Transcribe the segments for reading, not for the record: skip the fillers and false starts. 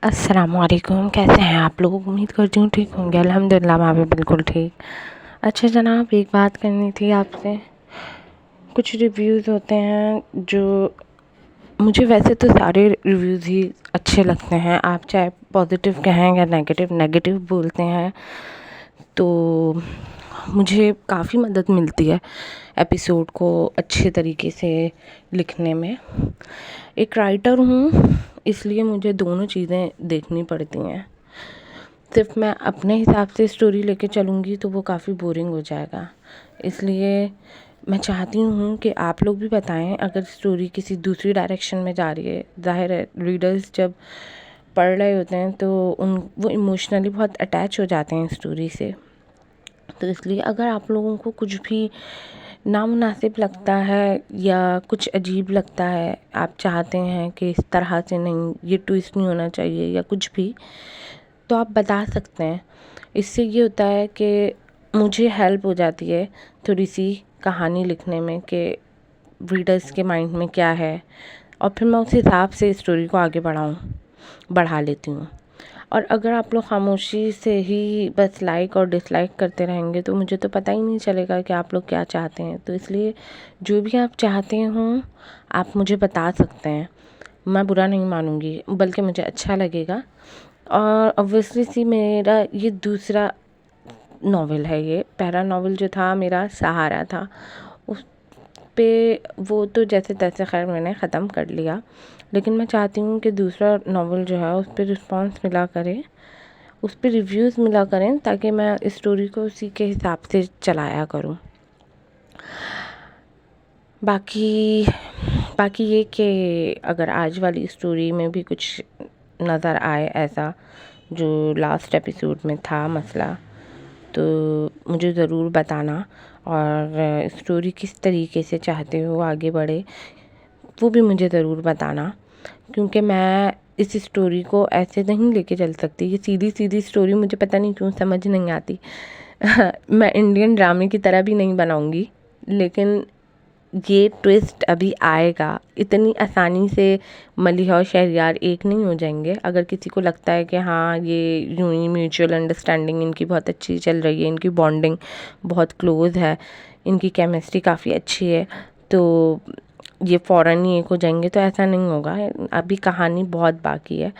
अस्सलामुअलैकुम, कैसे हैं आप लोग। उम्मीद करती हूँ ठीक होंगे। अल्हम्दुलिल्लाह मैं भी बिल्कुल ठीक। अच्छा जनाब, एक बात करनी थी आपसे। कुछ रिव्यूज़ होते हैं जो मुझे, वैसे तो सारे रिव्यूज़ ही अच्छे लगते हैं, आप चाहे पॉजिटिव कहें या नेगेटिव नेगेटिव बोलते हैं तो मुझे काफ़ी मदद मिलती है एपिसोड को अच्छे तरीके से लिखने में। एक राइटर हूँ, इसलिए मुझे दोनों चीज़ें देखनी पड़ती हैं। सिर्फ मैं अपने हिसाब से स्टोरी लेके चलूँगी तो वो काफ़ी बोरिंग हो जाएगा। इसलिए मैं चाहती हूँ कि आप लोग भी बताएं अगर स्टोरी किसी दूसरी डायरेक्शन में जा रही है। ज़ाहिर है रीडर्स जब पढ़ रहे होते हैं तो वो इमोशनली बहुत अटैच हो जाते हैं स्टोरी से। तो इसलिए अगर आप लोगों को कुछ भी नामुनासिब लगता है या कुछ अजीब लगता है, आप चाहते हैं कि इस तरह से नहीं, ये ट्विस्ट नहीं होना चाहिए या कुछ भी, तो आप बता सकते हैं। इससे ये होता है कि मुझे हेल्प हो जाती है थोड़ी सी कहानी लिखने में कि रीडर्स के माइंड में क्या है, और फिर मैं उस हिसाब से स्टोरी को आगे बढ़ा लेती हूँ। और अगर आप लोग खामोशी से ही बस लाइक और डिसलाइक करते रहेंगे तो मुझे तो पता ही नहीं चलेगा कि आप लोग क्या चाहते हैं। तो इसलिए जो भी आप चाहते हो आप मुझे बता सकते हैं, मैं बुरा नहीं मानूंगी, बल्कि मुझे अच्छा लगेगा। और ऑब्वियसली सी मेरा ये दूसरा नॉवेल है। ये पहला नॉवेल जो था मेरा सहारा था, उस पे वो तो जैसे तैसे खैर मैंने ख़त्म कर लिया, लेकिन मैं चाहती हूँ कि दूसरा नॉवेल जो है उस पर रिस्पॉन्स मिला करे, उस पर रिव्यूज़ मिला करें, ताकि मैं इस स्टोरी को उसी के हिसाब से चलाया करूँ। बाकी बाकी ये कि अगर आज वाली स्टोरी में भी कुछ नज़र आए ऐसा जो लास्ट एपिसोड में था मसला, तो मुझे ज़रूर बताना। और स्टोरी किस तरीके से चाहते हो आगे बढ़े वो भी मुझे ज़रूर बताना, क्योंकि मैं इस स्टोरी को ऐसे नहीं लेके चल सकती। ये सीधी सीधी स्टोरी मुझे पता नहीं क्यों समझ नहीं आती। मैं इंडियन ड्रामे की तरह भी नहीं बनाऊंगी, लेकिन ये ट्विस्ट अभी आएगा। इतनी आसानी से मलिहा और शहरयार एक नहीं हो जाएंगे। अगर किसी को लगता है कि हाँ ये यूं ही म्यूचुअल अंडरस्टैंडिंग इनकी बहुत अच्छी चल रही है, इनकी बॉन्डिंग बहुत क्लोज़ है, इनकी केमिस्ट्री काफ़ी अच्छी है, तो ये फ़ौरन ही एक हो जाएंगे, तो ऐसा नहीं होगा। अभी कहानी बहुत बाकी है।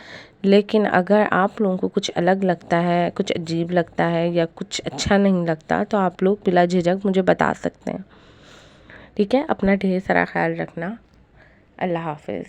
लेकिन अगर आप लोगों को कुछ अलग लगता है, कुछ अजीब लगता है या कुछ अच्छा नहीं लगता, तो आप लोग बिला झिझक मुझे बता सकते हैं। ठीक है, अपना ढेर सारा ख्याल रखना। अल्लाह हाफ़िज़।